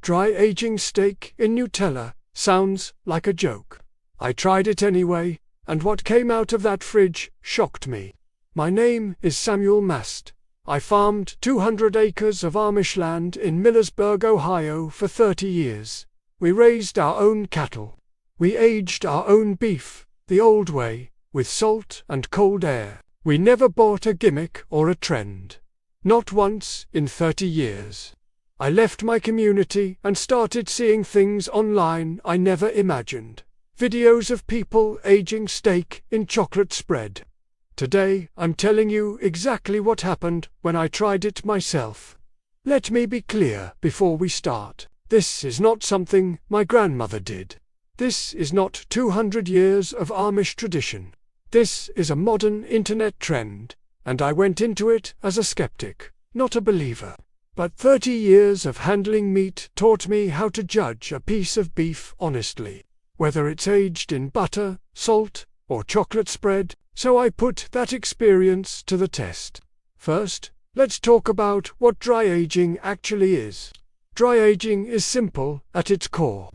Dry aging steak in Nutella sounds like a joke. I tried it anyway, and what came out of that fridge shocked me. My name is Samuel Mast. I farmed 200 acres of Amish land in Millersburg, Ohio for 30 years. We raised our own cattle. We aged our own beef, the old way, with salt and cold air. We never bought a gimmick or a trend. Not once in 30 years. I left my community and started seeing things online I never imagined. Videos of people aging steak in chocolate spread. Today, I'm telling you exactly what happened when I tried it myself. Let me be clear before we start. This is not something my grandmother did. This is not 200 years of Amish tradition. This is a modern internet trend, and I went into it as a skeptic, not a believer. But 30 years of handling meat taught me how to judge a piece of beef honestly, whether it's aged in butter, salt, or chocolate spread. So I put that experience to the test. First, let's talk about what dry aging actually is. Dry aging is simple at its core.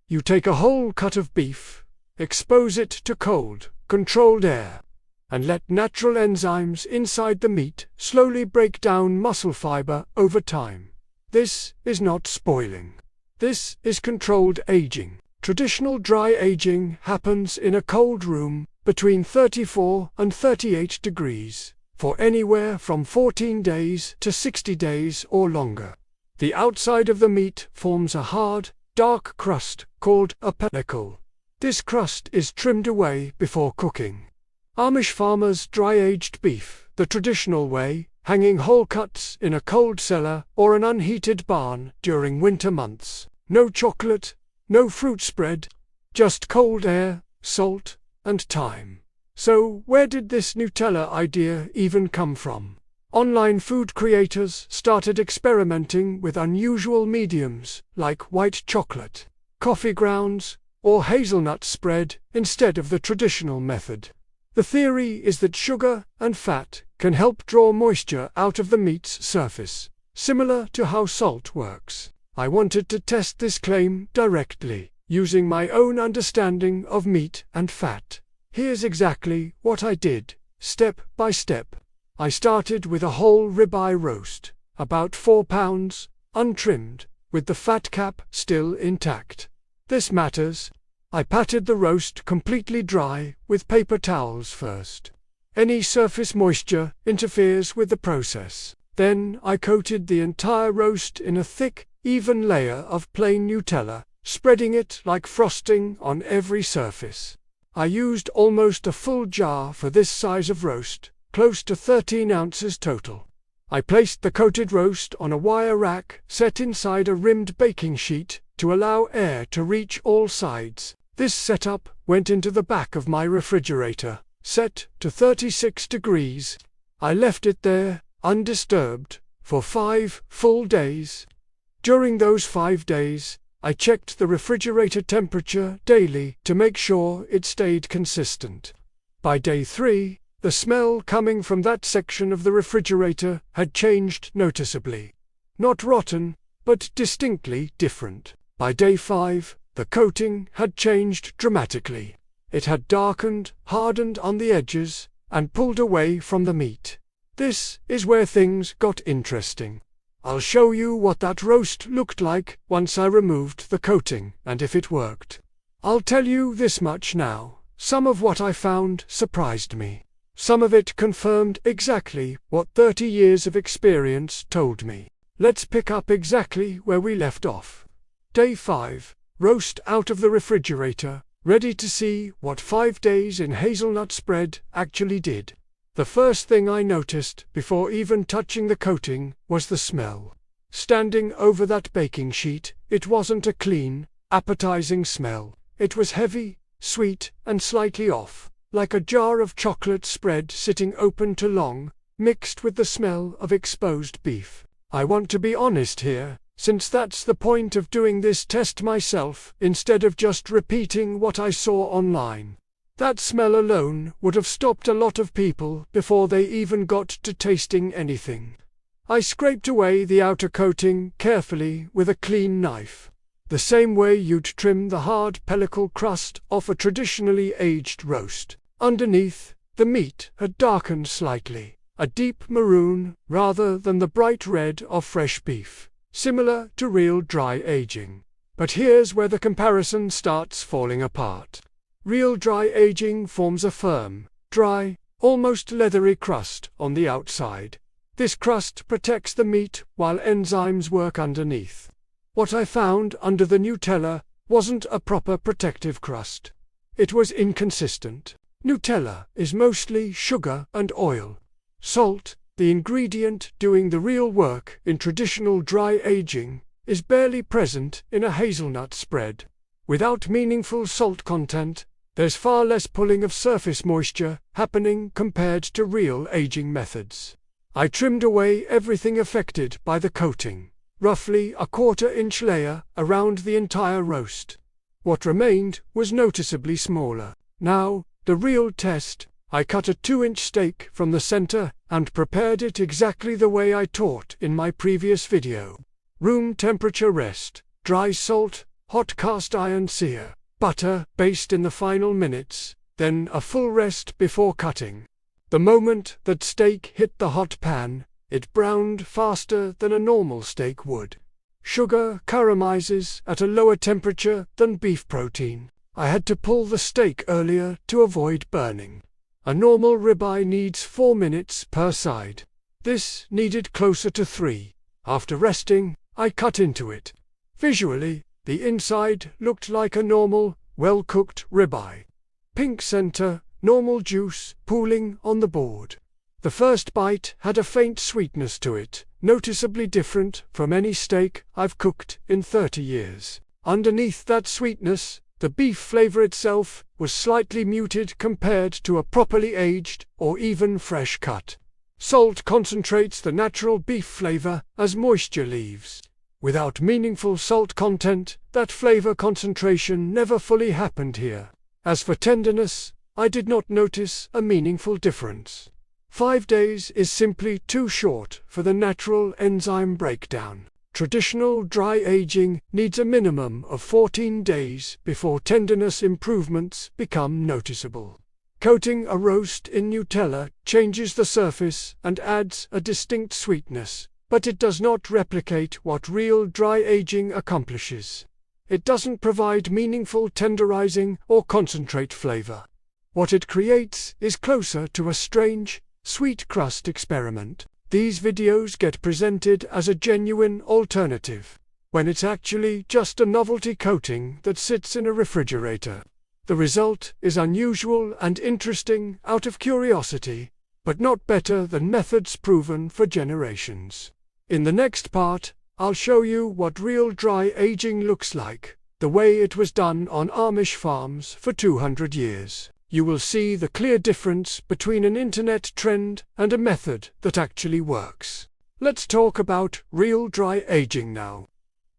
You take a whole cut of beef, expose it to cold, controlled air, and let natural enzymes inside the meat slowly break down muscle fiber over time. This is not spoiling. This is controlled aging. Traditional dry aging happens in a cold room between 34 and 38 degrees, for anywhere from 14 days to 60 days or longer. The outside of the meat forms a hard, dark crust called a pellicle. This crust is trimmed away before cooking. Amish farmers dry-aged beef the traditional way, hanging whole cuts in a cold cellar or an unheated barn during winter months. No chocolate, no fruit spread, just cold air, salt, and time. So where did this Nutella idea even come from? Online food creators started experimenting with unusual mediums like white chocolate, coffee grounds, or hazelnut spread instead of the traditional method. The theory is that sugar and fat can help draw moisture out of the meat's surface, similar to how salt works. I wanted to test this claim directly, using my own understanding of meat and fat. Here's exactly what I did, step by step. I started with a whole ribeye roast, about 4 pounds, untrimmed, with the fat cap still intact. This matters. I patted the roast completely dry with paper towels first. Any surface moisture interferes with the process. Then I coated the entire roast in a thick, even layer of plain Nutella, spreading it like frosting on every surface. I used almost a full jar for this size of roast, close to 13 ounces total. I placed the coated roast on a wire rack set inside a rimmed baking sheet to allow air to reach all sides. This setup went into the back of my refrigerator, set to 36 degrees. I left it there, undisturbed, for 5 full days. During those 5 days, I checked the refrigerator temperature daily to make sure it stayed consistent. By day 3, the smell coming from that section of the refrigerator had changed noticeably. Not rotten, but distinctly different. By day 5, the coating had changed dramatically. It had darkened, hardened on the edges, and pulled away from the meat. This is where things got interesting. I'll show you what that roast looked like once I removed the coating, and if it worked. I'll tell you this much now. Some of what I found surprised me. Some of it confirmed exactly what 30 years of experience told me. Let's pick up exactly where we left off. Day 5. Roast out of the refrigerator, ready to see what 5 days in hazelnut spread actually did. The first thing I noticed before even touching the coating was the smell. Standing over that baking sheet, it wasn't a clean, appetizing smell. It was heavy, sweet, and slightly off, like a jar of chocolate spread sitting open too long, mixed with the smell of exposed beef. I want to be honest here, since that's the point of doing this test myself, instead of just repeating what I saw online. That smell alone would have stopped a lot of people before they even got to tasting anything. I scraped away the outer coating carefully with a clean knife, the same way you'd trim the hard pellicle crust off a traditionally aged roast. Underneath, the meat had darkened slightly, a deep maroon rather than the bright red of fresh beef, similar to real dry aging. But here's where the comparison starts falling apart. Real dry aging forms a firm, dry, almost leathery crust on the outside. This crust protects the meat while enzymes work underneath. What I found under the Nutella wasn't a proper protective crust. It was inconsistent. Nutella is mostly sugar and oil. Salt, the ingredient doing the real work in traditional dry aging, is barely present in a hazelnut spread. Without meaningful salt content, there's far less pulling of surface moisture happening compared to real aging methods. I trimmed away everything affected by the coating, roughly a 1/4-inch layer around the entire roast. What remained was noticeably smaller. Now, the real test. I cut a 2-inch steak from the center and prepared it exactly the way I taught in my previous video. Room temperature rest, dry salt, hot cast iron sear, butter based in the final minutes, then a full rest before cutting. The moment that steak hit the hot pan, it browned faster than a normal steak would. Sugar caramelizes at a lower temperature than beef protein. I had to pull the steak earlier to avoid burning. A normal ribeye needs 4 minutes per side. This needed closer to 3. After resting, I cut into it. Visually, the inside looked like a normal, well-cooked ribeye. Pink center, normal juice pooling on the board. The first bite had a faint sweetness to it, noticeably different from any steak I've cooked in 30 years. Underneath that sweetness, the beef flavor itself was slightly muted compared to a properly aged or even fresh cut. Salt concentrates the natural beef flavor as moisture leaves. Without meaningful salt content, that flavor concentration never fully happened here. As for tenderness, I did not notice a meaningful difference. 5 days is simply too short for the natural enzyme breakdown. Traditional dry aging needs a minimum of 14 days before tenderness improvements become noticeable. Coating a roast in Nutella changes the surface and adds a distinct sweetness, but it does not replicate what real dry aging accomplishes. It doesn't provide meaningful tenderizing or concentrate flavor. What it creates is closer to a strange, sweet crust experiment. These videos get presented as a genuine alternative, when it's actually just a novelty coating that sits in a refrigerator. The result is unusual and interesting out of curiosity, but not better than methods proven for generations. In the next part, I'll show you what real dry aging looks like, the way it was done on Amish farms for 200 years. You will see the clear difference between an internet trend and a method that actually works. Let's talk about real dry aging now.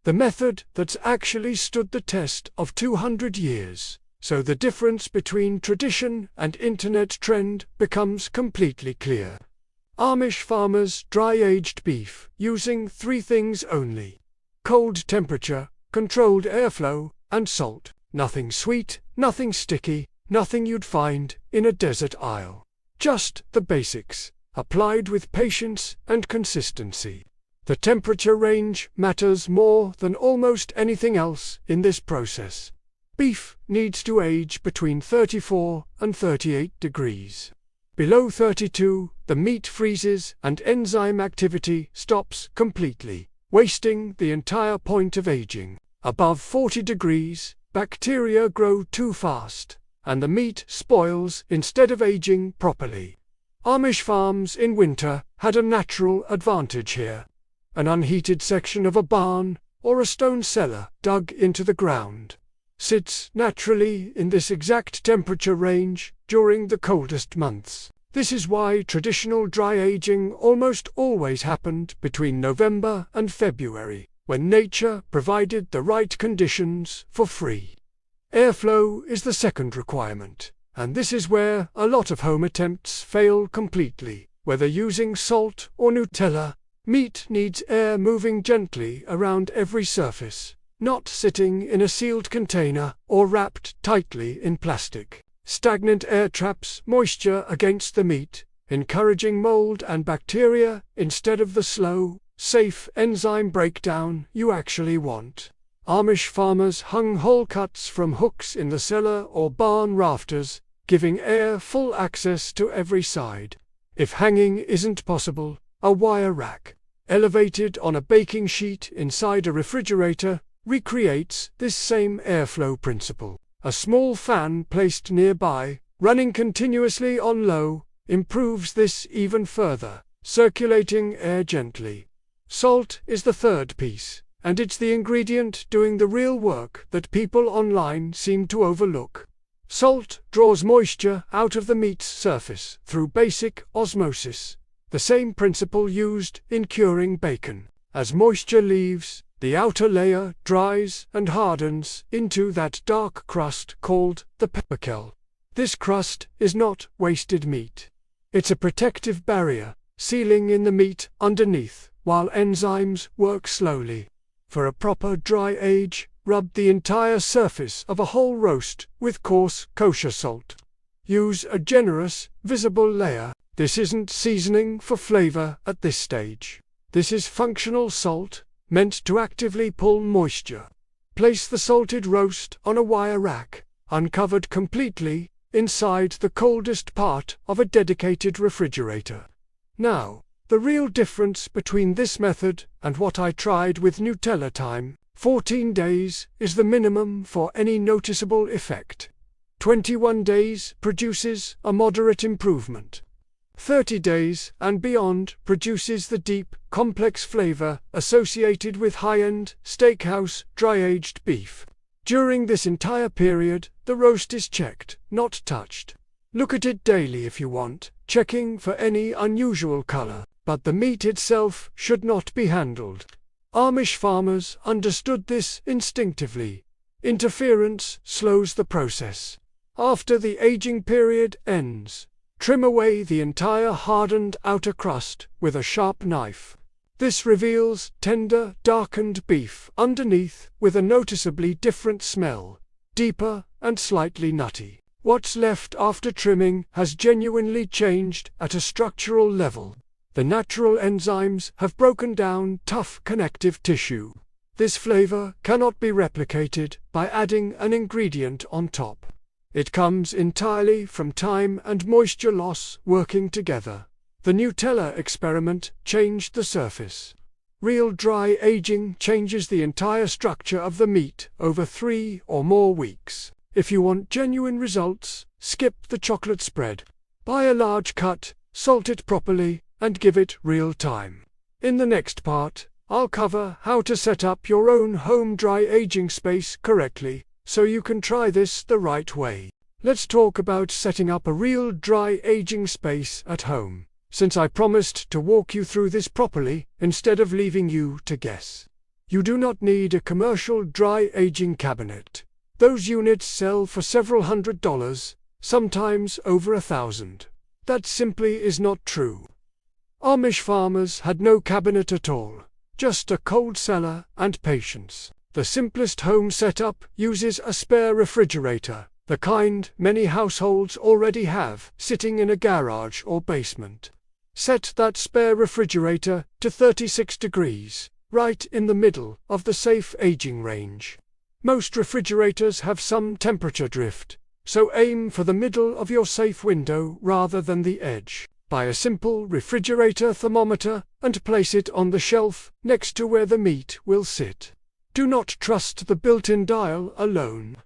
The method that's actually stood the test of 200 years. So the difference between tradition and internet trend becomes completely clear. Amish farmers dry-aged beef using 3 things only: cold temperature, controlled airflow, and salt. Nothing sweet, nothing sticky, nothing you'd find in a desert aisle. Just the basics, applied with patience and consistency. The temperature range matters more than almost anything else in this process. Beef needs to age between 34 and 38 degrees. Below 32, the meat freezes and enzyme activity stops completely, wasting the entire point of aging. Above 40 degrees, bacteria grow too fast, and the meat spoils instead of aging properly. Amish farms in winter had a natural advantage here. An unheated section of a barn, or a stone cellar dug into the ground, sits naturally in this exact temperature range during the coldest months. This is why traditional dry aging almost always happened between November and February, when nature provided the right conditions for free. Airflow is the second requirement, and this is where a lot of home attempts fail completely. Whether using salt or Nutella, Meat needs air moving gently around every surface, not sitting in a sealed container or wrapped tightly in plastic. Stagnant air traps moisture against the meat, encouraging mold and bacteria instead of the slow, safe enzyme breakdown you actually want. Amish farmers hung whole cuts from hooks in the cellar or barn rafters, giving air full access to every side. If hanging isn't possible, a wire rack, elevated on a baking sheet inside a refrigerator, recreates this same airflow principle. A small fan placed nearby, running continuously on low, improves this even further, circulating air gently. Salt is the third piece, and it's the ingredient doing the real work that people online seem to overlook. Salt draws moisture out of the meat's surface through basic osmosis, the same principle used in curing bacon. As moisture leaves, the outer layer dries and hardens into that dark crust called the pepperkel. This crust is not wasted meat. It's a protective barrier, sealing in the meat underneath, while enzymes work slowly. For a proper dry age, rub the entire surface of a whole roast with coarse kosher salt. Use a generous, visible layer. This isn't seasoning for flavor at this stage. This is functional salt, meant to actively pull moisture. Place the salted roast on a wire rack, uncovered completely, inside the coldest part of a dedicated refrigerator. Now, the real difference between this method and what I tried with Nutella time, 14 days is the minimum for any noticeable effect. 21 days produces a moderate improvement. 30 days and beyond produces the deep, complex flavor associated with high-end, steakhouse, dry-aged beef. During this entire period, the roast is checked, not touched. Look at it daily if you want, checking for any unusual color, but the meat itself should not be handled. Amish farmers understood this instinctively. Interference slows the process. After the aging period ends, trim away the entire hardened outer crust with a sharp knife. This reveals tender, darkened beef underneath with a noticeably different smell, deeper and slightly nutty. What's left after trimming has genuinely changed at a structural level. The natural enzymes have broken down tough connective tissue. This flavor cannot be replicated by adding an ingredient on top. It comes entirely from time and moisture loss working together. The Nutella experiment changed the surface. Real dry aging changes the entire structure of the meat over 3 or more weeks. If you want genuine results, skip the chocolate spread. Buy a large cut, salt it properly, and give it real time. In the next part, I'll cover how to set up your own home dry aging space correctly, so you can try this the right way. Let's talk about setting up a real dry aging space at home, since I promised to walk you through this properly instead of leaving you to guess. You do not need a commercial dry aging cabinet. Those units sell for several $100s, sometimes over $1,000. That simply is not true. Amish farmers had no cabinet at all, just a cold cellar and patience. The simplest home setup uses a spare refrigerator, the kind many households already have, sitting in a garage or basement. Set that spare refrigerator to 36 degrees, right in the middle of the safe aging range. Most refrigerators have some temperature drift, so aim for the middle of your safe window rather than the edge. Buy a simple refrigerator thermometer and place it on the shelf next to where the meat will sit. Do not trust the built-in dial alone.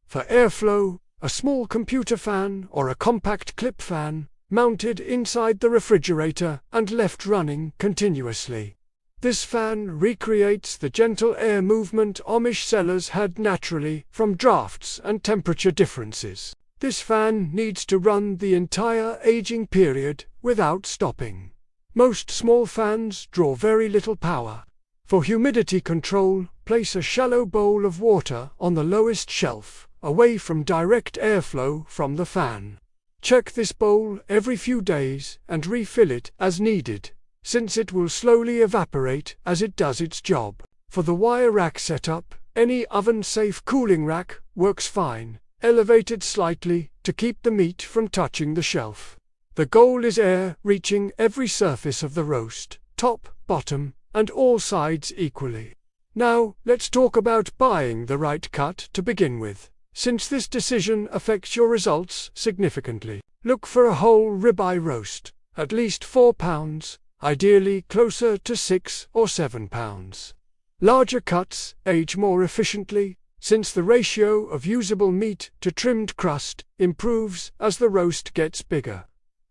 For airflow, a small computer fan or a compact clip fan, mounted inside the refrigerator and left running continuously. This fan recreates the gentle air movement Amish cellars had naturally from drafts and temperature differences. This fan needs to run the entire aging period without stopping. Most small fans draw very little power. For humidity control, place a shallow bowl of water on the lowest shelf, away from direct airflow from the fan. Check this bowl every few days and refill it as needed. since it will slowly evaporate as it does its job. For the wire rack setup, any oven-safe cooling rack works fine, elevated slightly to keep the meat from touching the shelf. The goal is air reaching every surface of the roast, top, bottom, and all sides equally. Now, let's talk about buying the right cut to begin with, since this decision affects your results significantly. Look for a whole ribeye roast, at least 4 pounds, ideally closer to 6 or 7 pounds. Larger cuts age more efficiently, since the ratio of usable meat to trimmed crust improves as the roast gets bigger.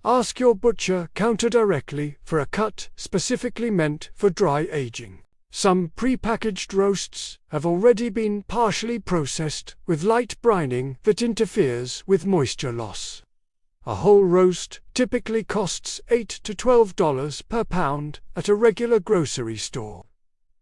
Ask your butcher counter directly for a cut specifically meant for dry aging. Some pre-packaged roasts have already been partially processed with light brining that interferes with moisture loss. A whole roast typically costs $8 to $12 per pound at a regular grocery store.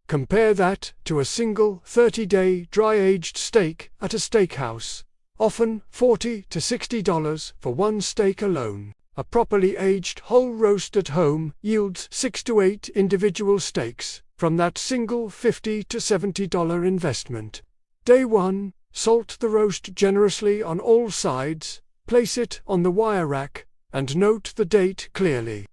Compare that to a single 30-day dry-aged steak at a steakhouse, often $40 to $60 for one steak alone. A properly aged whole roast at home yields 6 to 8 individual steaks from that single $50 to $70 investment. Day 1, salt the roast generously on all sides, place it on the wire rack, and note the date clearly.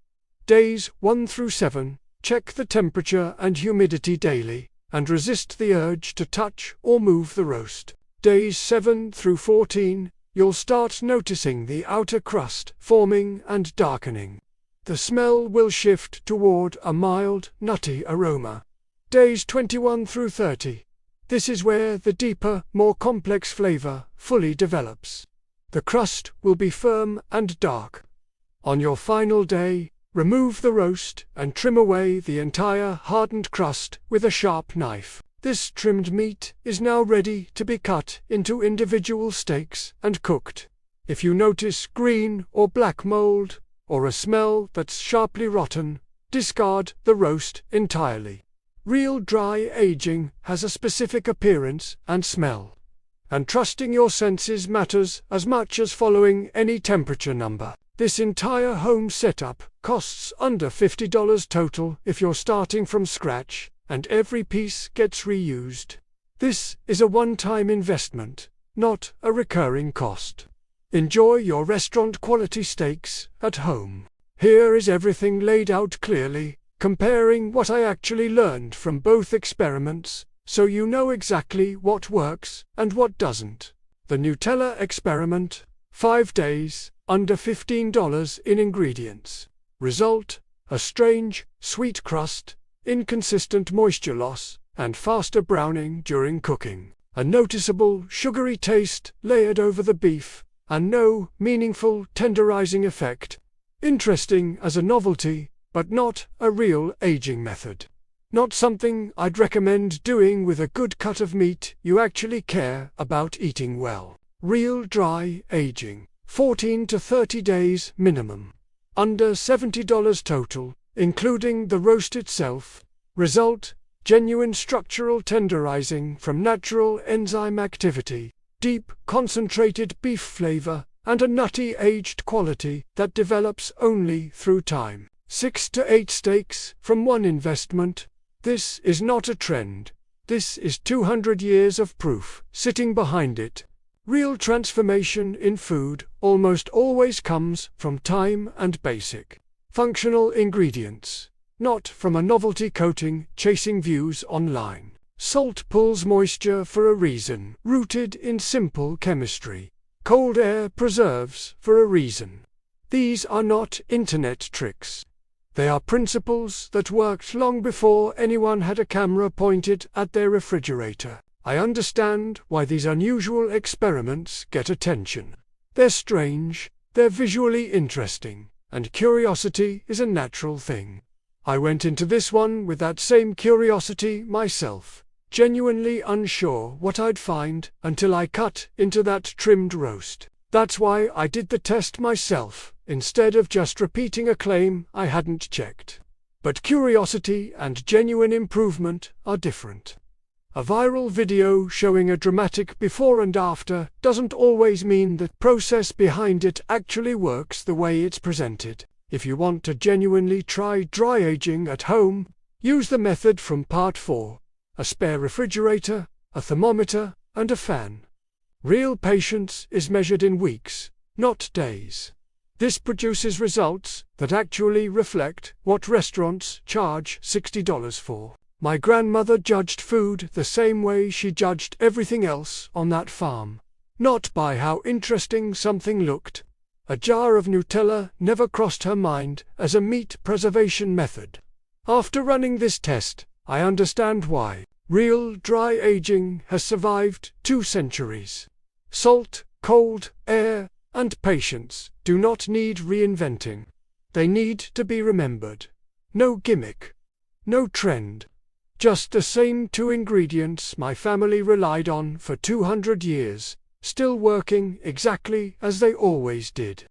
Days 1 through 7, check the temperature and humidity daily, and resist the urge to touch or move the roast. Days 7 through 14, you'll start noticing the outer crust forming and darkening. The smell will shift toward a mild, nutty aroma. Days 21 through 30. This is where the deeper, more complex flavor fully develops. The crust will be firm and dark. On your final day, remove the roast and trim away the entire hardened crust with a sharp knife. This trimmed meat is now ready to be cut into individual steaks and cooked. If you notice green or black mold, or a smell that's sharply rotten, discard the roast entirely. Real dry aging has a specific appearance and smell, and trusting your senses matters as much as following any temperature number. This entire home setup costs under $50 total if you're starting from scratch, and every piece gets reused. This is a one-time investment, not a recurring cost. Enjoy your restaurant-quality steaks at home. Here is everything laid out clearly, comparing what I actually learned from both experiments, so you know exactly what works and what doesn't. The Nutella experiment, 5 days, under $15 in ingredients. Result: a strange, sweet crust, inconsistent moisture loss, and faster browning during cooking. A noticeable sugary taste layered over the beef, and no meaningful tenderizing effect. Interesting as a novelty, but not a real aging method. Not something I'd recommend doing with a good cut of meat you actually care about eating well. Real dry aging, 14 to 30 days minimum. Under $70 total, including the roast itself. Result: genuine structural tenderizing from natural enzyme activity, deep concentrated beef flavor, and a nutty aged quality that develops only through time. 6 to 8 steaks from one investment. This is not a trend. This is 200 years of proof sitting behind it. Real transformation in food almost always comes from time and basic, functional ingredients, not from a novelty coating chasing views online. Salt pulls moisture for a reason, rooted in simple chemistry. Cold air preserves for a reason. These are not internet tricks. They are principles that worked long before anyone had a camera pointed at their refrigerator. I understand why these unusual experiments get attention. They're strange, they're visually interesting, and curiosity is a natural thing. I went into this one with that same curiosity myself, genuinely unsure what I'd find until I cut into that trimmed roast. That's why I did the test myself, instead of just repeating a claim I hadn't checked. But curiosity and genuine improvement are different. A viral video showing a dramatic before and after doesn't always mean the process behind it actually works the way it's presented. If you want to genuinely try dry aging at home, use the method from Part 4, a spare refrigerator, a thermometer, and a fan. Real patience is measured in weeks, not days. This produces results that actually reflect what restaurants charge $60 for. My grandmother judged food the same way she judged everything else on that farm. Not by how interesting something looked. A jar of Nutella never crossed her mind as a meat preservation method. After running this test, I understand why real dry aging has survived 2 centuries. Salt, cold, air, and patience do not need reinventing. They need to be remembered. No gimmick. No trend. Just the same 2 ingredients my family relied on for 200 years, still working exactly as they always did.